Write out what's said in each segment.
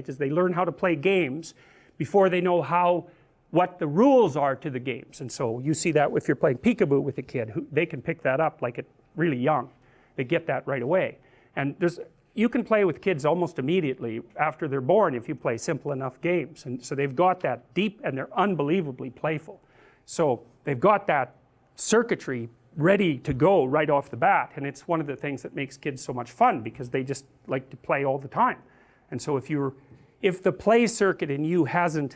right? Is they learn how to play games before they know what the rules are to the games. And so you see that if you're playing peekaboo with a kid, they can pick that up like really young. They get that right away. And you can play with kids almost immediately after they're born if you play simple enough games. And so they've got that deep, and they're unbelievably playful. So they've got that circuitry ready to go right off the bat, and it's one of the things that makes kids so much fun, because they just like to play all the time. And so if the play circuit in you hasn't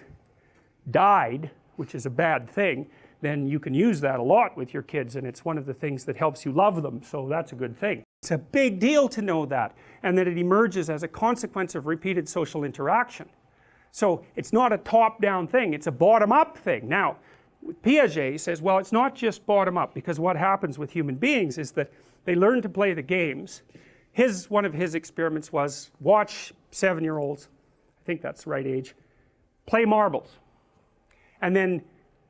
died, which is a bad thing, then you can use that a lot with your kids, and it's one of the things that helps you love them, so that's a good thing. It's a big deal to know that, and that it emerges as a consequence of repeated social interaction. So it's not a top-down thing, it's a bottom-up thing. Now, Piaget says, well, it's not just bottom-up, because what happens with human beings is that they learn to play the games. One of his experiments was watch 7-year-olds, I think that's the right age, play marbles. And then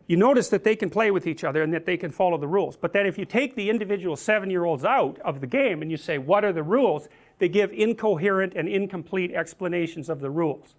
you notice that they can play with each other and that they can follow the rules. But then if you take the individual 7-year-olds out of the game and you say, what are the rules? They give incoherent and incomplete explanations of the rules.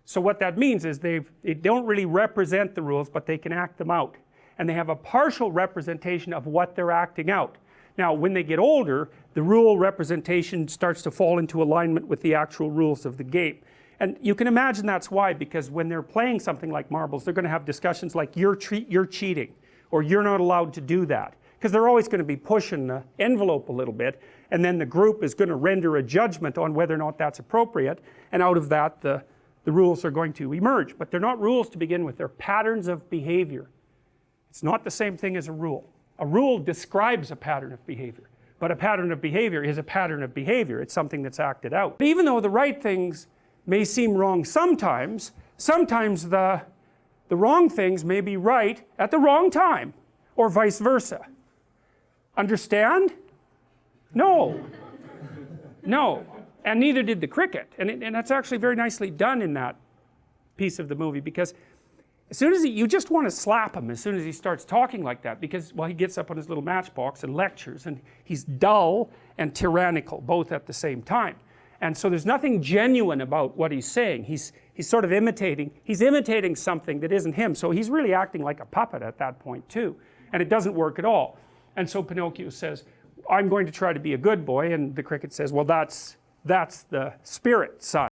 So what that means is they don't really represent the rules, but they can act them out. And they have a partial representation of what they're acting out. Now, when they get older, the rule representation starts to fall into alignment with the actual rules of the game. And you can imagine that's why, because when they're playing something like marbles, they're going to have discussions like, you're cheating, or you're not allowed to do that. Because they're always going to be pushing the envelope a little bit, and then the group is going to render a judgment on whether or not that's appropriate, and out of that the rules are going to emerge. But they're not rules to begin with, they're patterns of behavior. It's not the same thing as a rule. A rule describes a pattern of behavior, but a pattern of behavior is a pattern of behavior. It's something that's acted out. But even though the right things may seem wrong sometimes the wrong things may be right at the wrong time, or vice versa. Understand? No. No. And neither did the cricket. And that's actually very nicely done in that piece of the movie, because as soon as you just want to slap him as soon as he starts talking like that, because, well, he gets up on his little matchbox and lectures, and he's dull and tyrannical both at the same time. And so there's nothing genuine about what he's saying. He's sort of imitating something that isn't him. So he's really acting like a puppet at that point too. And it doesn't work at all. And so Pinocchio says, I'm going to try to be a good boy. And the cricket says, well, that's the spirit side.